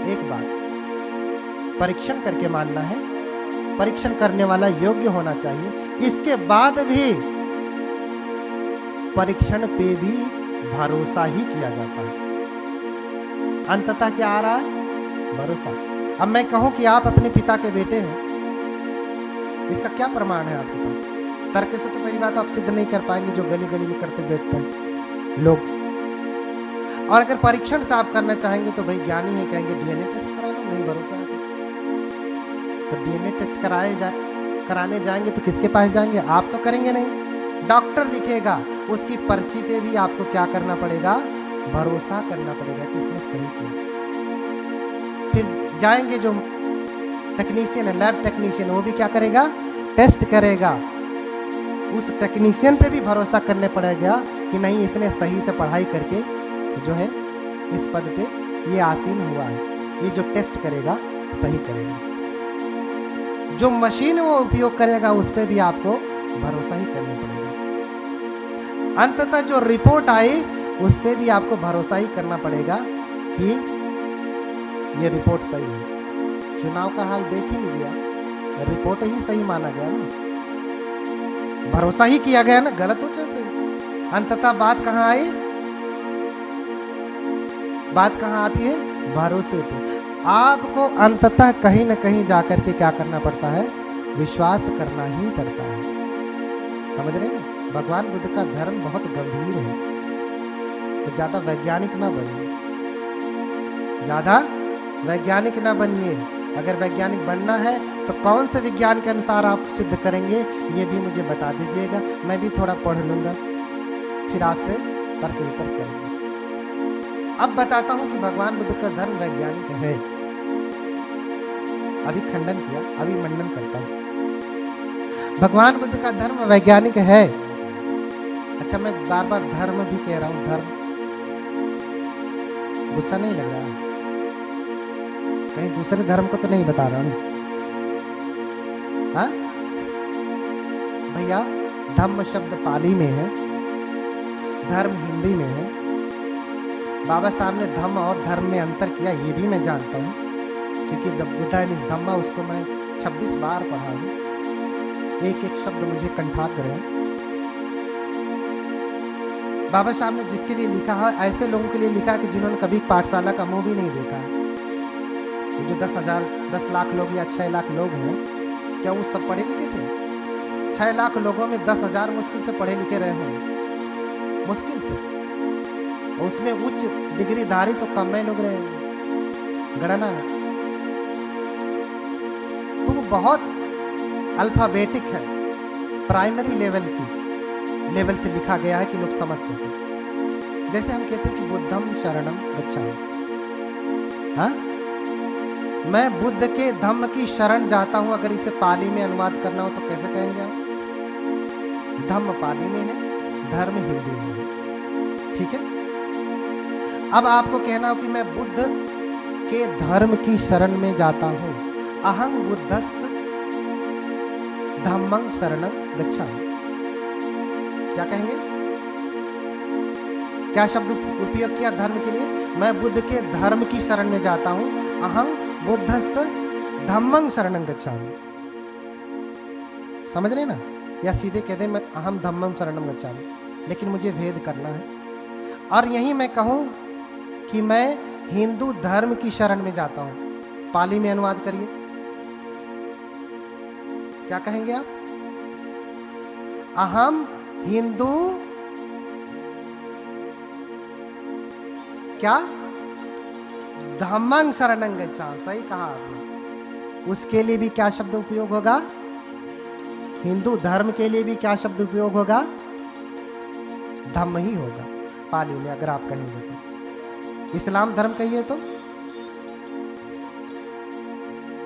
एक बात, परीक्षण करके मानना है, परीक्षण करने वाला योग्य होना चाहिए। इसके बाद भी परीक्षण पे भी भरोसा ही किया जाता है। अंततः क्या आ रहा है? भरोसा। अब मैं कहूं कि आप अपने पिता के बेटे हैं, इसका क्या प्रमाण है आपके पास? तर्क से तो पहली बात आप सिद्ध नहीं कर पाएंगे, जो गली गली में करते बैठते हैं लोग। और अगर परीक्षण से आप करना चाहेंगे तो भाई ज्ञानी है, कहेंगे डीएनए टेस्ट करा लो, नहीं भरोसा है तो डीएनए टेस्ट कराने जाएंगे तो किसके पास जाएंगे? आप तो करेंगे नहीं, डॉक्टर लिखेगा, उसकी पर्ची पे भी आपको क्या करना पड़ेगा? भरोसा करना पड़ेगा कि इसने सही किया। फिर जाएंगे जो टेक्नीशियन है, लैब टेक्नीशियन, वो भी क्या करेगा? टेस्ट करेगा। उस टेक्नीशियन पे भी भरोसा करने पड़ेगा कि नहीं, इसने सही से पढ़ाई करके जो है इस पद पे ये आसीन हुआ है, ये जो टेस्ट करेगा सही करेगा। जो मशीन वो उपयोग करेगा उस पे भी आपको भरोसा ही करना पड़ेगा। अंततः जो रिपोर्ट आई उस पे भी आपको भरोसा ही करना पड़ेगा कि ये रिपोर्ट सही है। चुनाव का हाल देख ही लीजिए, रिपोर्ट ही सही माना गया ना, भरोसा ही किया गया ना, गलत हो जैसे। अंततः बात कहाँ आई? बात कहाँ आती है? भरोसे पे। आपको अंततः कहीं न कहीं जाकर के क्या करना पड़ता है? विश्वास करना ही पड़ता है। समझ रहे ना? भगवान बुद्ध का धर्म बहुत गंभीर है, तो ज्यादा वैज्ञानिक ना बनिए, ज्यादा वैज्ञानिक ना बनिए। अगर वैज्ञानिक बनना है तो कौन से विज्ञान के अनुसार आप सिद्ध करेंगे, ये भी मुझे बता दीजिएगा। मैं भी थोड़ा पढ़ लूंगा, फिर आपसे तर्क वितर्क करूंगा। अब बताता हूं कि भगवान बुद्ध का धर्म वैज्ञानिक है। अभी खंडन किया, अभी मंडन करता हूं। भगवान बुद्ध का धर्म वैज्ञानिक है। अच्छा, मैं बार बार धर्म भी कह रहा हूं, धर्म। गुस्सा नहीं लग रहा है? कहीं दूसरे धर्म को तो नहीं बता रहा हूं? हाँ भैया, धम्म शब्द पाली में है, धर्म हिंदी में है। बाबा साहब ने धम्म और धर्म में अंतर किया, ये भी मैं जानता हूँ, क्योंकि बुद्धा इस धम्मा उसको मैं 26 बार पढ़ा हूँ, एक एक शब्द मुझे कंठाग्र है। बाबा साहब ने जिसके लिए लिखा है, ऐसे लोगों के लिए लिखा है कि जिन्होंने कभी पाठशाला का मुंह भी नहीं देखा है। जो 10 लाख लोग या 6 लाख लोग हैं, क्या वो सब पढ़े लिखे थे? 6 लाख लोगों में 10,000 मुश्किल से पढ़े लिखे रहे होंगे, मुश्किल से। उसमें उच्च डिग्रीधारी तो कम में लोग रहे होंगे, गणना ना। तो वो बहुत अल्फाबेटिक है, प्राइमरी लेवल से लिखा गया है कि लोग समझ सके। जैसे हम कहते हैं कि बुद्धम शरणम गच्छामि, हाँ, मैं बुद्ध के धम्म की शरण जाता हूं। अगर इसे पाली में अनुवाद करना हो तो कैसे कहेंगे आप? धम्म पाली में है, धर्म हिंदी में है, ठीक है। अब आपको कहना हो कि मैं बुद्ध के धर्म की शरण में जाता हूं। अहं बुद्धस्य धम्मं शरणं गच्छामि। क्या कहेंगे? क्या शब्द उपयोग किया धर्म के लिए? मैं बुद्ध के धर्म की शरण में जाता हूं। अहं बुद्धस्य धम्मं शरणं गच्छामि। समझ रहे ना? या सीधे कह दे मैं अहम धम्मं शरणं गच्छामि, लेकिन मुझे भेद करना है। और यही मैं कहूं कि मैं हिंदू धर्म की शरण में जाता हूं। पाली में अनुवाद करिए, क्या कहेंगे आप? अहम हिंदू क्या धम्मं शरणं गच्छामि। सही कहा आपने। उसके लिए भी क्या शब्द उपयोग होगा? हिंदू धर्म के लिए भी क्या शब्द उपयोग होगा? धम्म ही होगा पाली में, अगर आप कहेंगे तो। इस्लाम धर्म कहिए तो,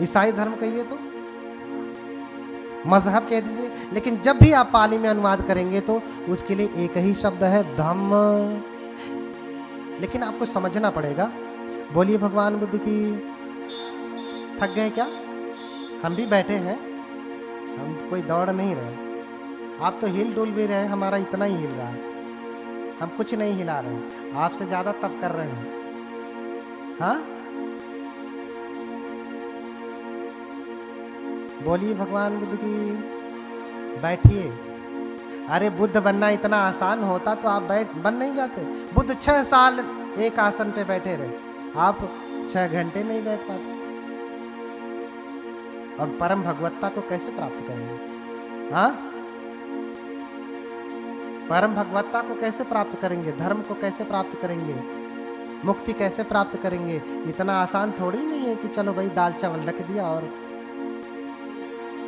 ईसाई धर्म कहिए तो, मजहब कह दीजिए, लेकिन जब भी आप पाली में अनुवाद करेंगे तो उसके लिए एक ही शब्द है, धम्म। लेकिन आपको समझना पड़ेगा। बोलिए भगवान बुद्ध की। थक गए क्या? हम भी बैठे हैं, हम कोई दौड़ नहीं रहे। आप तो हिल डुल भी रहे, हमारा इतना ही हिल रहा है, हम कुछ नहीं हिला रहे हैं। आपसे ज्यादा तप कर रहे हैं। हाँ, बोलिए भगवान बुद्ध की। बैठिए। अरे बुद्ध बनना इतना आसान होता तो आप बन नहीं जाते। बुद्ध 6 साल एक आसन पे बैठे रहे, आप 6 घंटे नहीं बैठ पाते। और परम भगवत्ता को कैसे प्राप्त करेंगे? हाँ, परम भगवत्ता को कैसे प्राप्त करेंगे? धर्म को कैसे प्राप्त करेंगे? मुक्ति कैसे प्राप्त करेंगे? इतना आसान थोड़ी नहीं है कि चलो भाई दाल चावल रख दिया और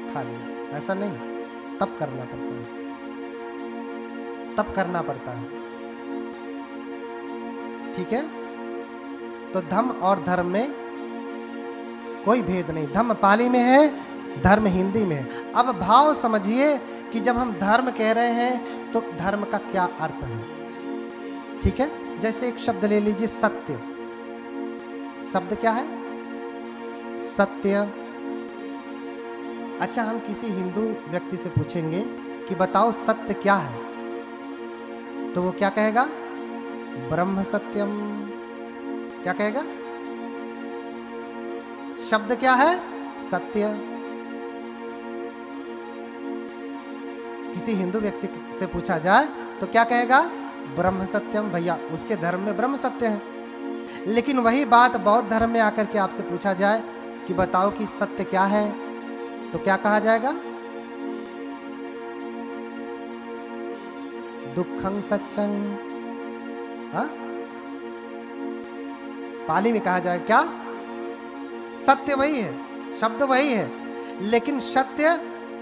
खा लिया। ऐसा नहीं, तब करना पड़ता है, तब करना पड़ता है। ठीक है? तो धम्म और धर्म में कोई भेद नहीं। धम्म पाली में है, धर्म हिंदी में है। अब भाव समझिए कि जब हम धर्म कह रहे हैं तो धर्म का क्या अर्थ है। ठीक है? जैसे एक शब्द ले लीजिए, सत्य। शब्द क्या है? सत्य। अच्छा, हम किसी हिंदू व्यक्ति से पूछेंगे कि बताओ सत्य क्या है, तो वो क्या कहेगा? ब्रह्म सत्यम। क्या कहेगा? शब्द क्या है? सत्य। किसी हिंदू व्यक्ति से पूछा जाए तो क्या कहेगा? ब्रह्म सत्यम। भैया उसके धर्म में ब्रह्म सत्य है। लेकिन वही बात बौद्ध धर्म में आकर के आपसे पूछा जाए कि बताओ कि सत्य क्या है, तो क्या कहा जाएगा? दुखं सत्यं। हाँ, पाली में कहा जाए क्या? सत्य वही है, शब्द वही है, लेकिन सत्य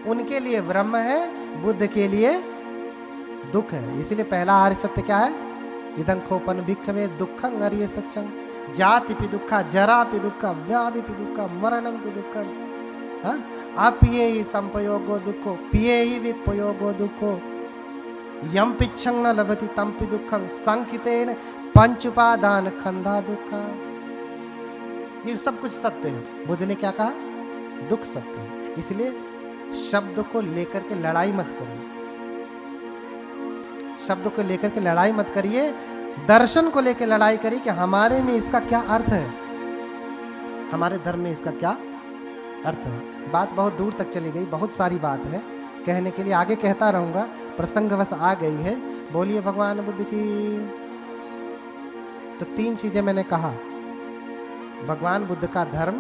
उनके लिए ब्रह्म है, बुद्ध के लिए दुख है। इसलिए पहला आर्य सत्य क्या है? इदं खोपन भिक्खवे दुखं आर्य सत्यं। जाति पि दुखा, जरा पि दुखा, व्याधि पि दुखा, मरणं पि दुखं। हाँ, अपिये ही संपयोगो दुखो, पिये ही विपयोगो दुखो, यम पिच्छं न लभति तम पि दुखं, संकितेन पंच उपादान खंधा दुखा। ये सब कुछ सत्य है। बुद्ध ने क्या कहा? दुख सत्य है। इसलिए शब्द को लेकर के लड़ाई मत करिए, शब्द को लेकर के लड़ाई मत करिए, दर्शन को लेकर लड़ाई करिए कि हमारे में इसका क्या अर्थ है, हमारे धर्म में इसका क्या अर्थ है। बात बहुत दूर तक चली गई, बहुत सारी बात है कहने के लिए, आगे कहता रहूंगा, प्रसंगवश आ गई है। बोलिए भगवान बुद्ध की। तो 3 चीजें मैंने कहा। भगवान बुद्ध का धर्म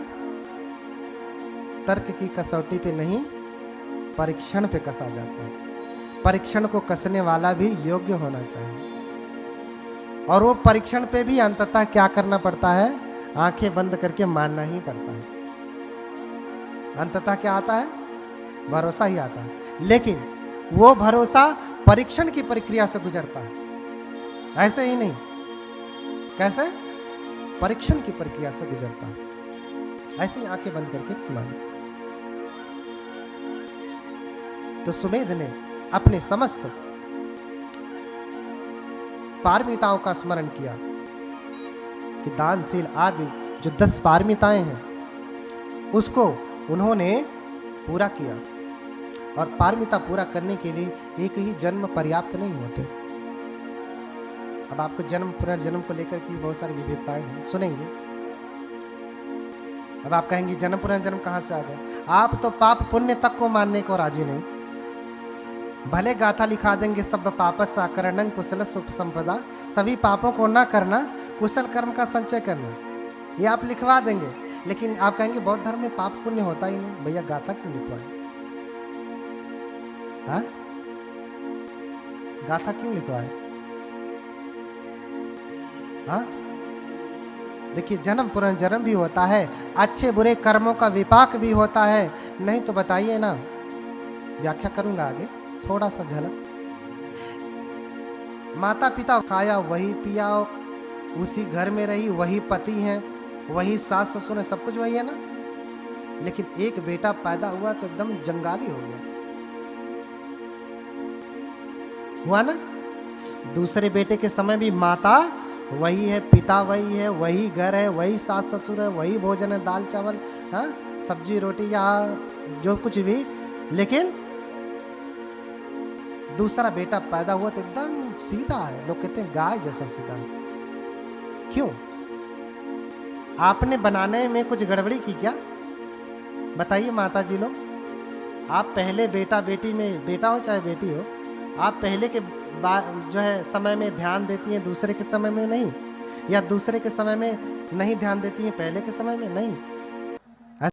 तर्क की कसौटी पे नहीं, परीक्षण पे कसा जाता है। परीक्षण को कसने वाला भी योग्य होना चाहिए, और वो परीक्षण पे भी अंततः क्या करना पड़ता है? आंखें बंद करके मानना ही पड़ता है। अंततः क्या आता है? भरोसा ही आता है। लेकिन वो भरोसा परीक्षण की प्रक्रिया से गुजरता है, ऐसे ही नहीं। कैसे? परीक्षण की प्रक्रिया से गुजरता है। ऐसे ही आंखें बंद करके नहीं माने। तो सुमेध ने अपने समस्त पारमिताओं का स्मरण किया कि दानशील आदि जो 10 पारमिताएं हैं उसको उन्होंने पूरा किया। और पारमिता पूरा करने के लिए एक ही जन्म पर्याप्त नहीं होते। अब आपको जन्म पुनर्जन्म को लेकर की बहुत सारी विविधताएं हैं, सुनेंगे। अब आप कहेंगे जन्म पुनर्जन्म कहां से आ गया? आप तो पाप पुण्य तक को मानने को राजी नहीं। भले गाथा लिखा देंगे सब पापस आकरणं कुशल संपदा, सभी पापों को ना करना, कुशल कर्म का संचय करना, ये आप लिखवा देंगे। लेकिन आप कहेंगे बौद्ध धर्म में पाप पुण्य होता ही नहीं। भैया गाथा क्यों लिखवाए? हाँ, गाथा क्यों लिखवाए? हाँ, देखिए जन्म पुनर्जन्म भी होता है, अच्छे बुरे कर्मों का विपाक भी होता है। नहीं तो बताइए ना, व्याख्या करूंगा आगे, थोड़ा सा झलक। माता पिता खाया वही पिया, उसी घर में रही वही पति हैं, वही सास ससुर है, सब कुछ वही है ना। लेकिन एक बेटा पैदा हुआ तो एकदम जंगाली हो गया, हुआ ना। दूसरे बेटे के समय भी माता वही है, पिता वही है, वही घर है, वही सास ससुर है, वही भोजन है, दाल चावल, हाँ, सब्जी रोटी या जो कुछ भी। लेकिन दूसरा बेटा पैदा हुआ तो एकदम सीधा है, लोग कहते हैं गाय जैसा सीधा है। क्यों? आपने बनाने में कुछ गड़बड़ी की क्या? बताइए माता जी लोग, आप पहले बेटा बेटी में, बेटा हो चाहे बेटी हो, आप पहले के जो है समय में ध्यान देती हैं, दूसरे के समय में नहीं, या दूसरे के समय में नहीं ध्यान देती हैं, पहले के समय में नहीं।